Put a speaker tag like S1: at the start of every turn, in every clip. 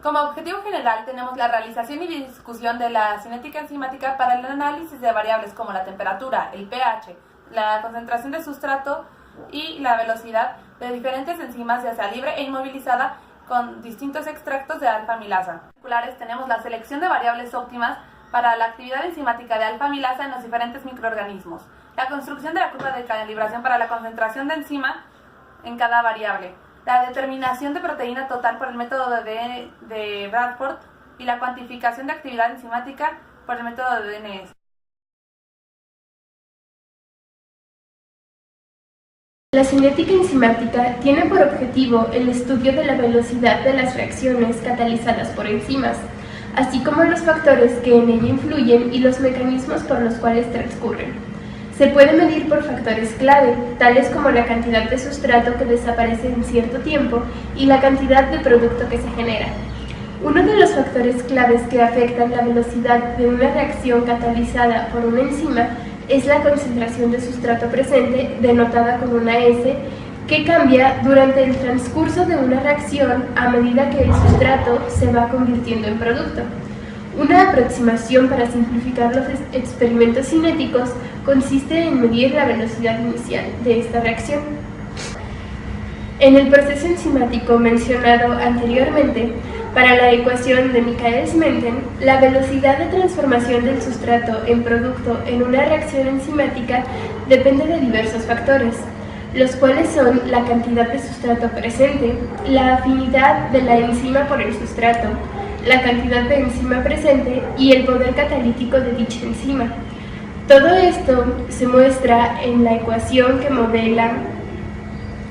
S1: Como objetivo general tenemos la realización y discusión de la cinética enzimática para el análisis de variables como la temperatura, el pH, la concentración de sustrato y la velocidad de diferentes enzimas, ya sea libre e inmovilizada, con distintos extractos de alfa-amilasa. Tenemos la selección de variables óptimas para la actividad enzimática de alfa-amilasa en los diferentes microorganismos, la construcción de la curva de calibración para la concentración de enzima en cada variable, la determinación de proteína total por el método de Bradford y la cuantificación de actividad enzimática por el método de DNS.
S2: La cinética enzimática tiene por objetivo el estudio de la velocidad de las reacciones catalizadas por enzimas, así como los factores que en ella influyen y los mecanismos por los cuales transcurren. Se puede medir por factores clave, tales como la cantidad de sustrato que desaparece en cierto tiempo y la cantidad de producto que se genera. Uno de los factores claves que afectan la velocidad de una reacción catalizada por una enzima es la concentración de sustrato presente, denotada con una S, que cambia durante el transcurso de una reacción a medida que el sustrato se va convirtiendo en producto. Una aproximación para simplificar los experimentos cinéticos consiste en medir la velocidad inicial de esta reacción. En el proceso enzimático mencionado anteriormente, para la ecuación de Michaelis-Menten, la velocidad de transformación del sustrato en producto en una reacción enzimática depende de diversos factores, los cuales son la cantidad de sustrato presente, la afinidad de la enzima por el sustrato, la cantidad de enzima presente y el poder catalítico de dicha enzima. Todo esto se muestra en la ecuación que modela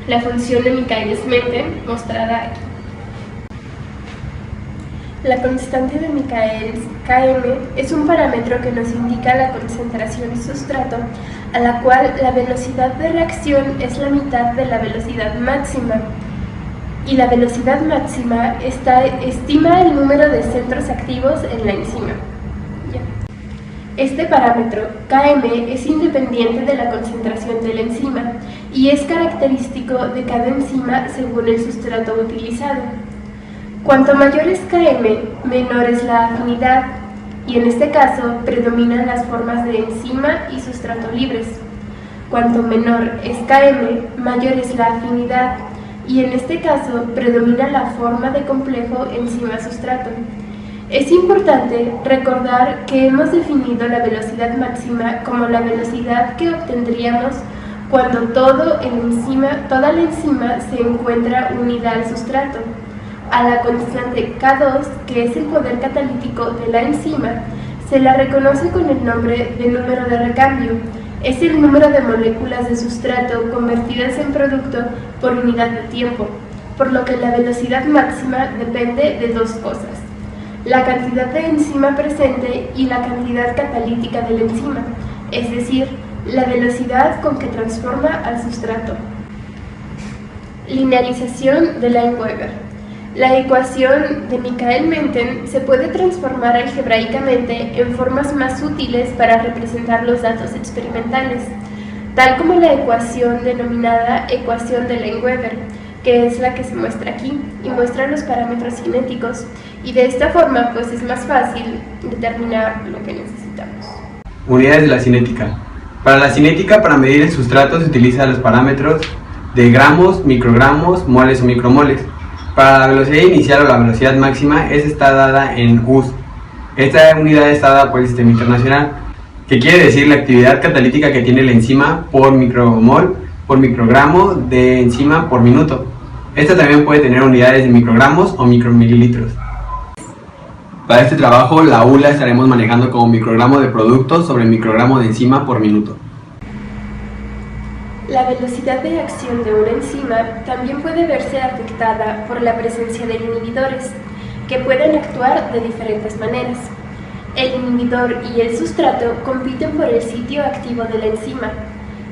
S2: la función de Michaelis-Menten, mostrada aquí. La constante de Michaelis, Km, es un parámetro que nos indica la concentración de sustrato, a la cual la velocidad de reacción es la mitad de la velocidad máxima. Y la velocidad máxima estima el número de centros activos en la enzima. Este parámetro, Km, es independiente de la concentración de la enzima y es característico de cada enzima según el sustrato utilizado. Cuanto mayor es Km, menor es la afinidad, y en este caso predominan las formas de enzima y sustrato libres. Cuanto menor es Km, mayor es la afinidad, y en este caso predomina la forma de complejo enzima-sustrato. Es importante recordar que hemos definido la velocidad máxima como la velocidad que obtendríamos cuando toda la enzima se encuentra unida al sustrato. A la constante K2, que es el poder catalítico de la enzima, se la reconoce con el nombre de número de recambio. Es el número de moléculas de sustrato convertidas en producto por unidad de tiempo, por lo que la velocidad máxima depende de dos cosas: la cantidad de enzima presente y la cantidad catalítica de la enzima, es decir, la velocidad con que transforma al sustrato. Linealización de Lineweaver. La ecuación de Michaelis-Menten se puede transformar algebraicamente en formas más útiles para representar los datos experimentales, tal como la ecuación denominada ecuación de Lineweaver, que es la que se muestra aquí y muestra los parámetros cinéticos, y de esta forma pues es más fácil determinar lo que necesitamos.
S3: Unidades de la cinética. Para la cinética, para medir el sustrato se utilizan los parámetros de gramos, microgramos, moles o micromoles. Para la velocidad inicial o la velocidad máxima, esta está dada en US. Esta unidad está dada por el Sistema Internacional, que quiere decir la actividad catalítica que tiene la enzima por micromol, por microgramo de enzima por minuto. Esta también puede tener unidades de microgramos o micromililitros. Para este trabajo, la U la estaremos manejando como microgramo de producto sobre microgramo de enzima por minuto.
S2: La velocidad de acción de una enzima también puede verse afectada por la presencia de inhibidores, que pueden actuar de diferentes maneras. El inhibidor y el sustrato compiten por el sitio activo de la enzima.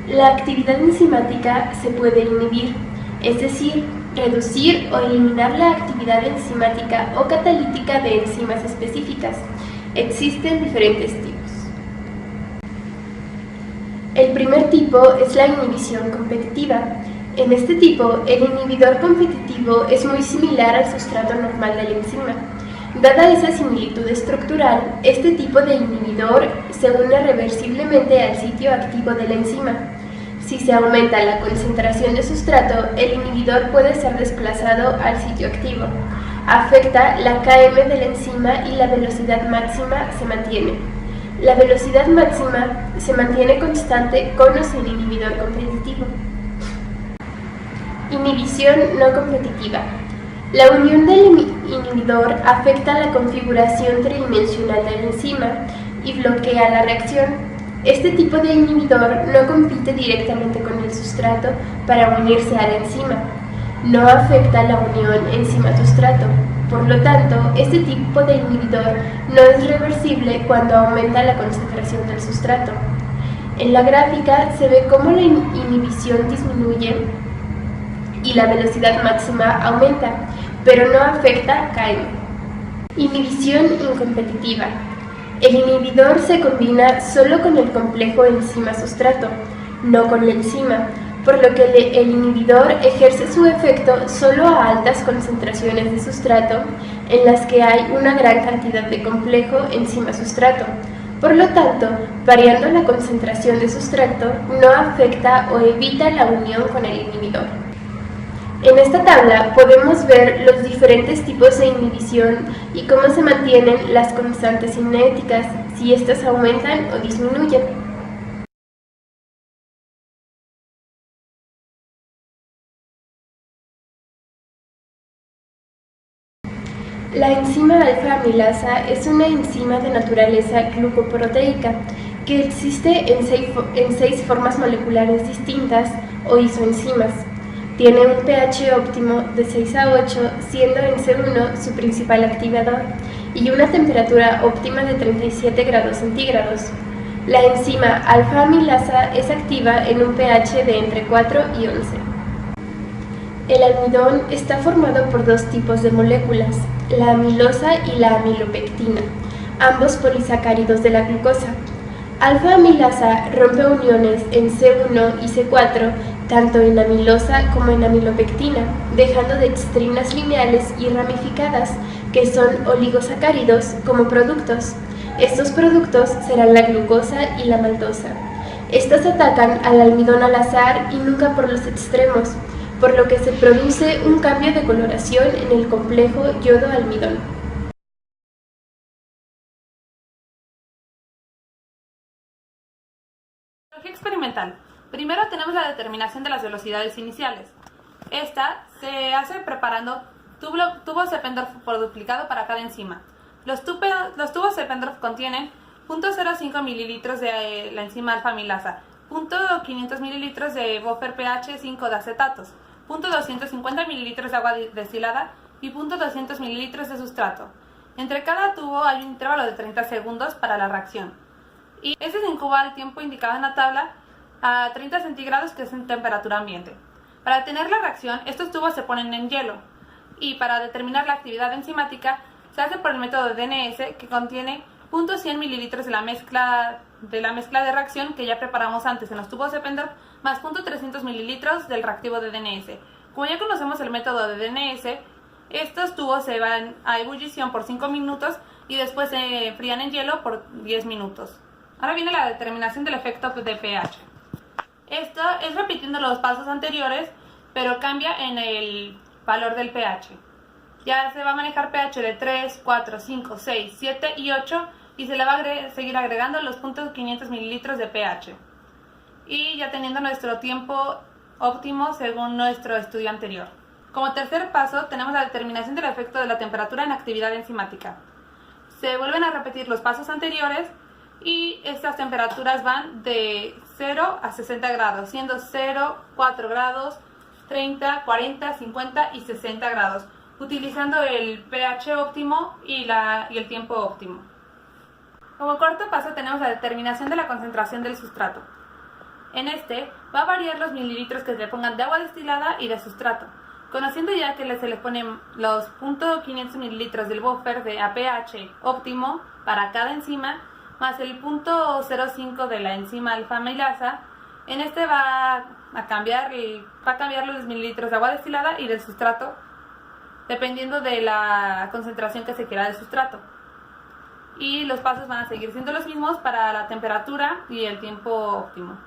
S2: La actividad enzimática se puede inhibir, es decir, reducir o eliminar la actividad enzimática o catalítica de enzimas específicas. Existen diferentes tipos. El primer tipo es la inhibición competitiva. En este tipo, el inhibidor competitivo es muy similar al sustrato normal de la enzima. Dada esa similitud estructural, este tipo de inhibidor se une reversiblemente al sitio activo de la enzima. Si se aumenta la concentración de sustrato, el inhibidor puede ser desplazado al sitio activo. Afecta la Km de la enzima y la velocidad máxima se mantiene. La velocidad máxima se mantiene constante con o sin inhibidor competitivo. Inhibición no competitiva. La unión del inhibidor afecta la configuración tridimensional de la enzima y bloquea la reacción. Este tipo de inhibidor no compite directamente con el sustrato para unirse a la enzima. No afecta la unión enzima-sustrato. Por lo tanto, este tipo de inhibidor no es reversible cuando aumenta la concentración del sustrato. En la gráfica se ve cómo la inhibición disminuye y la velocidad máxima aumenta, pero no afecta Km. Inhibición incompetitiva. El inhibidor se combina solo con el complejo enzima-sustrato, no con la enzima, por lo que el inhibidor ejerce su efecto solo a altas concentraciones de sustrato en las que hay una gran cantidad de complejo enzima-sustrato. Por lo tanto, variando la concentración de sustrato no afecta o evita la unión con el inhibidor. En esta tabla podemos ver los diferentes tipos de inhibición y cómo se mantienen las constantes cinéticas, si éstas aumentan o disminuyen. La enzima alfa-amilasa es una enzima de naturaleza glucoproteica que existe en seis formas moleculares distintas o isoenzimas. Tiene un pH óptimo de 6 a 8, siendo en C1 su principal activador, y una temperatura óptima de 37 grados centígrados. La enzima alfa-amilasa es activa en un pH de entre 4 y 11. El almidón está formado por dos tipos de moléculas, la amilosa y la amilopectina, ambos polisacáridos de la glucosa. Alfa-amilasa rompe uniones en C1 y C4 tanto en amilosa como en amilopectina, dejando dextrinas lineales y ramificadas, que son oligosacáridos, como productos. Estos productos serán la glucosa y la maltosa. Estas atacan al almidón al azar y nunca por los extremos, por lo que se produce un cambio de coloración en el complejo yodo-almidón.
S1: Experimental. Primero tenemos la determinación de las velocidades iniciales. Esta se hace preparando tubos Eppendorf por duplicado para cada enzima. Los tubos Eppendorf contienen 0.05 mililitros de la enzima alfa-amilasa, 0.500 mililitros de buffer pH 5 de acetatos, 0.250 mililitros de agua destilada y 0.200 mililitros de sustrato. Entre cada tubo hay un intervalo de 30 segundos para la reacción. Y este se incuba al tiempo indicado en la tabla a 30 centígrados, que es en temperatura ambiente. Para detener la reacción, estos tubos se ponen en hielo, y para determinar la actividad enzimática se hace por el método de DNS, que contiene 0.100 mililitros de la mezcla de reacción que ya preparamos antes en los tubos Eppendorf, más 0.300 mililitros del reactivo de DNS. Como ya conocemos el método de DNS, estos tubos se van a ebullición por 5 minutos y después se enfrían en hielo por 10 minutos. Ahora viene la determinación del efecto de pH. Esto es repitiendo los pasos anteriores, pero cambia en el valor del pH. Ya se va a manejar pH de 3, 4, 5, 6, 7 y 8 y se le va a seguir agregando los 0.500 mililitros de pH. Y ya teniendo nuestro tiempo óptimo según nuestro estudio anterior. Como tercer paso tenemos la determinación del efecto de la temperatura en actividad enzimática. Se vuelven a repetir los pasos anteriores y estas temperaturas van de 0 a 60 grados, siendo 0, 4 grados, 30, 40, 50 y 60 grados, utilizando el pH óptimo y el tiempo óptimo. Como cuarto paso tenemos la determinación de la concentración del sustrato. En este va a variar los mililitros que se le pongan de agua destilada y de sustrato. Conociendo ya que se le ponen los 0.500 mililitros del buffer de pH óptimo para cada enzima, más el 0.05 de la enzima alfa-amilasa, en este va a cambiar los mililitros de agua destilada y del sustrato dependiendo de la concentración que se quiera del sustrato. Y los pasos van a seguir siendo los mismos para la temperatura y el tiempo óptimo.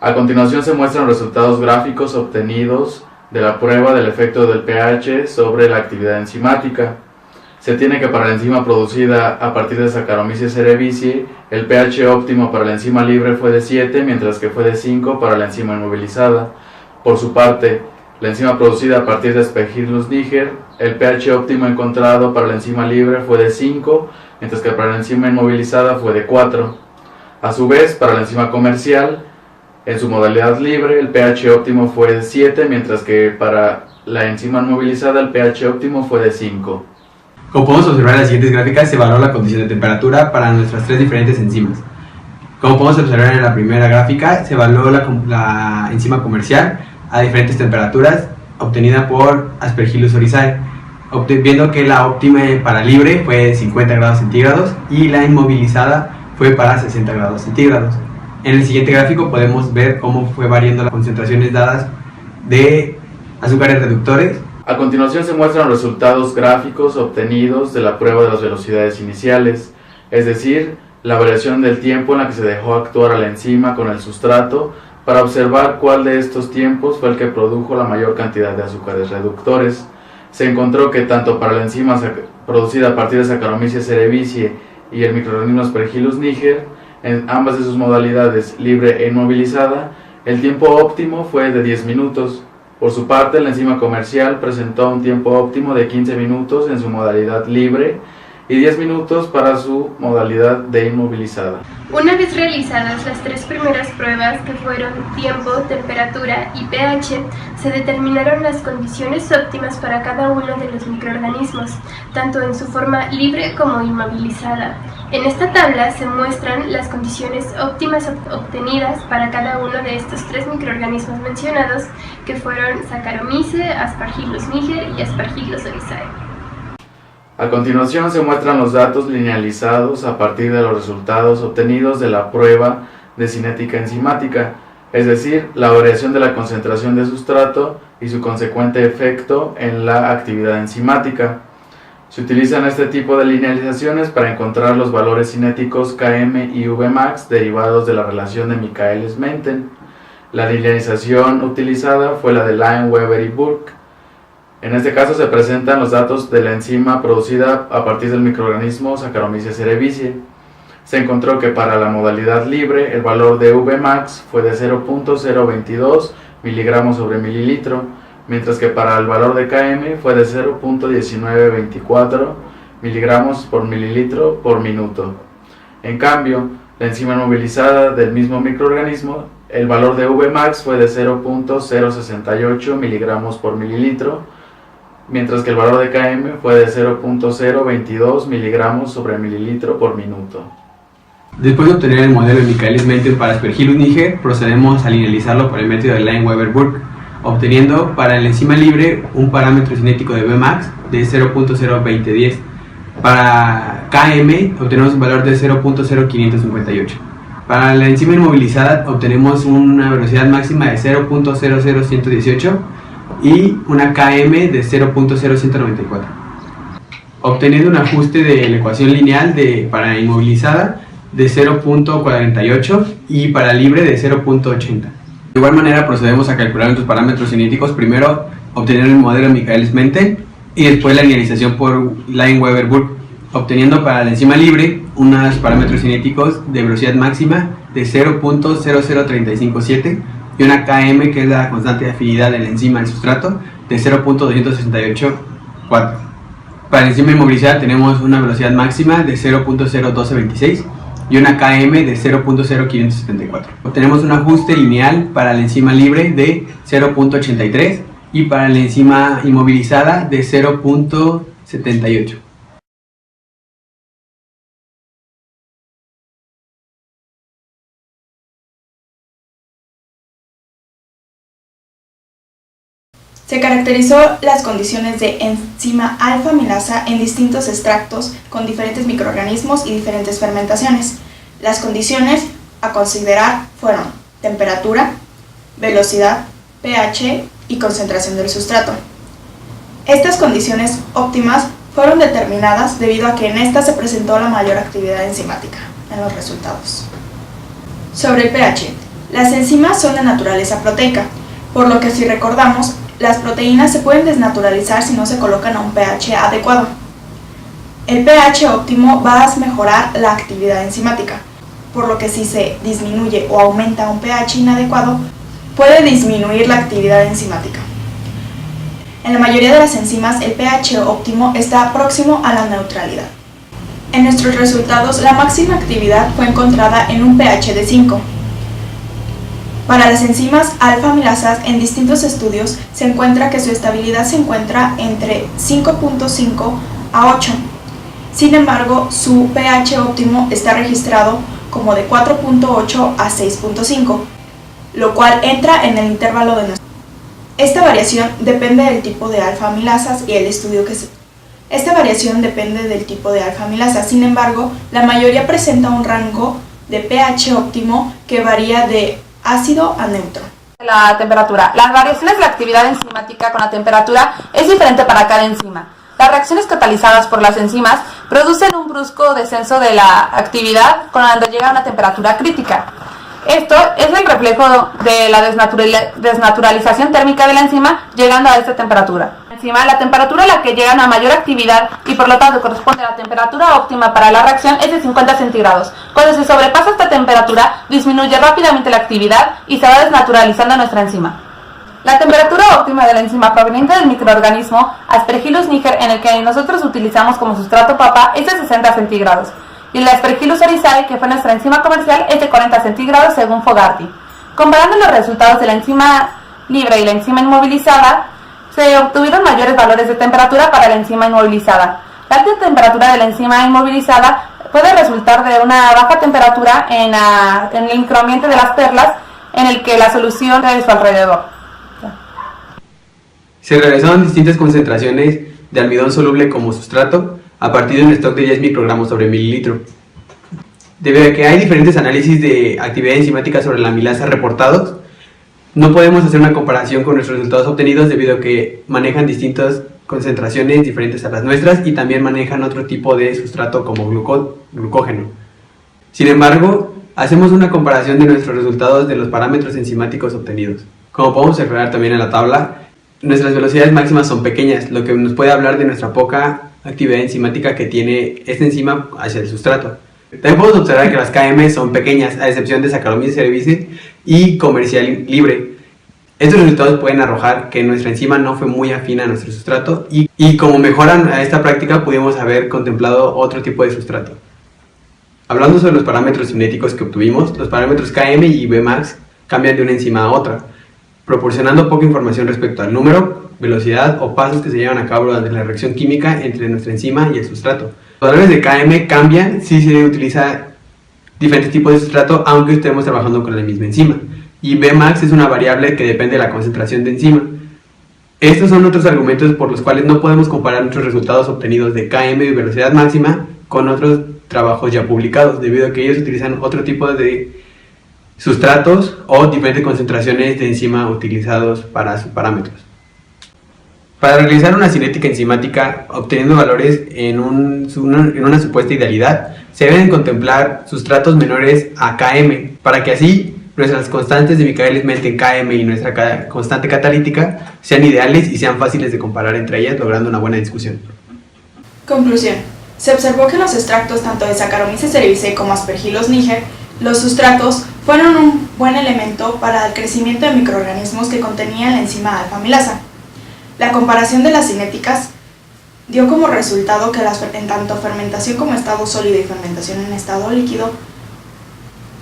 S4: A continuación se muestran resultados gráficos obtenidos de la prueba del efecto del pH sobre la actividad enzimática. Se tiene que para la enzima producida a partir de Saccharomyces cerevisiae, el pH óptimo para la enzima libre fue de 7, mientras que fue de 5 para la enzima inmovilizada. Por su parte, la enzima producida a partir de Aspergillus niger, el pH óptimo encontrado para la enzima libre fue de 5, mientras que para la enzima inmovilizada fue de 4. A su vez, para la enzima comercial, en su modalidad libre, el pH óptimo fue de 7, mientras que para la enzima inmovilizada el pH óptimo fue de 5.
S3: Como podemos observar en las siguientes gráficas, se evaluó la condición de temperatura para nuestras tres diferentes enzimas. Como podemos observar en la primera gráfica, se evaluó la enzima comercial a diferentes temperaturas obtenida por Aspergillus oryzae, viendo que la óptima para libre fue de 50 grados centígrados y la inmovilizada fue para 60 grados centígrados. En el siguiente gráfico podemos ver cómo fue variando las concentraciones dadas de azúcares reductores.
S4: A continuación se muestran los resultados gráficos obtenidos de la prueba de las velocidades iniciales, es decir, la variación del tiempo en la que se dejó actuar a la enzima con el sustrato para observar cuál de estos tiempos fue el que produjo la mayor cantidad de azúcares reductores. Se encontró que tanto para la enzima producida a partir de Saccharomyces cerevisiae y el microorganismo Aspergillus niger, en ambas de sus modalidades libre e inmovilizada, el tiempo óptimo fue de 10 minutos. Por su parte, la enzima comercial presentó un tiempo óptimo de 15 minutos en su modalidad libre y 10 minutos para su modalidad de inmovilizada.
S2: Una vez realizadas las tres primeras pruebas, que fueron tiempo, temperatura y pH, se determinaron las condiciones óptimas para cada uno de los microorganismos, tanto en su forma libre como inmovilizada. En esta tabla se muestran las condiciones óptimas obtenidas para cada uno de estos tres microorganismos mencionados, que fueron Saccharomyces, Aspergillus niger y Aspergillus oryzae.
S4: A continuación se muestran los datos linealizados a partir de los resultados obtenidos de la prueba de cinética enzimática, es decir, la variación de la concentración de sustrato y su consecuente efecto en la actividad enzimática. Se utilizan este tipo de linealizaciones para encontrar los valores cinéticos Km y Vmax derivados de la relación de Michaelis-Menten. La linealización utilizada fue la de Lyon, Weber y Burke. En este caso se presentan los datos de la enzima producida a partir del microorganismo Saccharomyces cerevisiae. Se encontró que para la modalidad libre el valor de Vmax fue de 0.022 miligramos sobre mililitro, mientras que para el valor de Km fue de 0.1924 miligramos por mililitro por minuto. En cambio, la enzima inmovilizada del mismo microorganismo, el valor de Vmax fue de 0.068 miligramos por mililitro, mientras que el valor de Km fue de 0.022 miligramos sobre mililitro por minuto.
S3: Después de obtener el modelo de Michaelis-Menten para Aspergillus niger, procedemos a linealizarlo por el método de Lyon-Weber-Burke, obteniendo para la enzima libre un parámetro cinético de Vmax de 0.02010. Para Km obtenemos un valor de 0.0558. Para la enzima inmovilizada obtenemos una velocidad máxima de 0.00118 y una Km de 0.0194, obteniendo un ajuste de la ecuación lineal para inmovilizada de 0.48 y para libre de 0.80. De igual manera procedemos a calcular nuestros parámetros cinéticos, primero obtener el modelo Michaelis-Menten y después la linealización por Lyon-Weber-Burke, obteniendo para la enzima libre unos parámetros cinéticos de velocidad máxima de 0.00357 y una Km, que es la constante de afinidad de la enzima al sustrato, de 0.2684. Para la enzima inmovilizada tenemos una velocidad máxima de 0.01226 y una Km de 0.0574. Obtenemos un ajuste lineal para la enzima libre de 0.83 y para la enzima inmovilizada de 0.78.
S5: Se caracterizó las condiciones de enzima alfa-amilasa en distintos extractos con diferentes microorganismos y diferentes fermentaciones. Las condiciones a considerar fueron temperatura, velocidad, pH y concentración del sustrato. Estas condiciones óptimas fueron determinadas debido a que en estas se presentó la mayor actividad enzimática en los resultados. Sobre el pH, las enzimas son de naturaleza proteica, por lo que si recordamos, las proteínas se pueden desnaturalizar si no se colocan a un pH adecuado. El pH óptimo va a mejorar la actividad enzimática, por lo que si se disminuye o aumenta un pH inadecuado, puede disminuir la actividad enzimática. En la mayoría de las enzimas, el pH óptimo está próximo a la neutralidad. En nuestros resultados, la máxima actividad fue encontrada en un pH de 5. Para las enzimas alfa-amilasas, en distintos estudios se encuentra que su estabilidad se encuentra entre 5.5 a 8. Sin embargo, su pH óptimo está registrado como de 4.8 a 6.5, lo cual entra en el intervalo de nuestro. Esta variación depende del tipo de alfa-amilasas y el estudio que se... Sin embargo, la mayoría presenta un rango de pH óptimo que varía de ácido a neutro.
S1: La temperatura. Las variaciones de la actividad enzimática con la temperatura es diferente para cada enzima. Las reacciones catalizadas por las enzimas producen un brusco descenso de la actividad cuando llega a una temperatura crítica. Esto es el reflejo de la desnaturalización térmica de la enzima llegando a esta temperatura. La temperatura a la que llega a una mayor actividad y por lo tanto corresponde a la temperatura óptima para la reacción es de 50 centígrados. Cuando se sobrepasa esta temperatura, disminuye rápidamente la actividad y se va desnaturalizando nuestra enzima. La temperatura óptima de la enzima proveniente del microorganismo Aspergillus niger, en el que nosotros utilizamos como sustrato papa, es de 60 centígrados. Y el Aspergillus oryzae, que fue nuestra enzima comercial, es de 40 centígrados según Fogarty. Comparando los resultados de la enzima libre y la enzima inmovilizada, se obtuvieron mayores valores de temperatura para la enzima inmovilizada. La alta temperatura de la enzima inmovilizada puede resultar de una baja temperatura en el microambiente de las perlas, en el que la solución es de su alrededor.
S3: Se realizaron distintas concentraciones de almidón soluble como sustrato a partir de un stock de 10 microgramos sobre mililitro. Debido a que hay diferentes análisis de actividad enzimática sobre la amilasa reportados, no podemos hacer una comparación con nuestros resultados obtenidos debido a que manejan distintas concentraciones diferentes a las nuestras y también manejan otro tipo de sustrato como glucógeno. Sin embargo, hacemos una comparación de nuestros resultados de los parámetros enzimáticos obtenidos. Como podemos observar también en la tabla, nuestras velocidades máximas son pequeñas, lo que nos puede hablar de nuestra poca actividad enzimática que tiene esta enzima hacia el sustrato. También podemos observar que las KM son pequeñas, a excepción de Saccharomyces cerevisiae y comercial libre. Estos resultados pueden arrojar que nuestra enzima no fue muy afín a nuestro sustrato y como mejoran a esta práctica pudimos haber contemplado otro tipo de sustrato. Hablando sobre los parámetros cinéticos que obtuvimos, los parámetros Km y Vmax cambian de una enzima a otra, proporcionando poca información respecto al número, velocidad o pasos que se llevan a cabo durante la reacción química entre nuestra enzima y el sustrato. Los valores de Km cambian si se utiliza diferentes tipos de sustrato, aunque estemos trabajando con la misma enzima. Y Vmax es una variable que depende de la concentración de enzima. Estos son otros argumentos por los cuales no podemos comparar nuestros resultados obtenidos de Km y velocidad máxima con otros trabajos ya publicados, debido a que ellos utilizan otro tipo de sustratos o diferentes concentraciones de enzima utilizados para sus parámetros. Para realizar una cinética enzimática obteniendo valores en una supuesta idealidad, se deben contemplar sustratos menores a Km, para que así nuestras constantes de Michaelis-Menten Km y nuestra constante catalítica sean ideales y sean fáciles de comparar entre ellas, logrando una buena discusión.
S5: Conclusión. Se observó que en los extractos tanto de Saccharomyces cerevisiae como Aspergillus niger, los sustratos fueron un buen elemento para el crecimiento de microorganismos que contenían la enzima alfa-amilasa. La comparación de las cinéticas dio como resultado que en tanto fermentación como estado sólido y fermentación en estado líquido,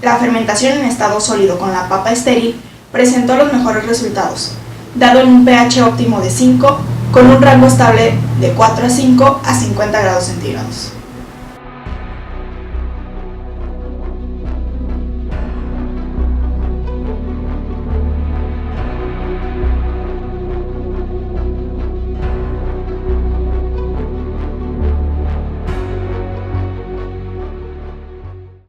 S5: la fermentación en estado sólido con la papa estéril presentó los mejores resultados, dado en un pH óptimo de 5 con un rango estable de 4 a 5 a 50 grados centígrados.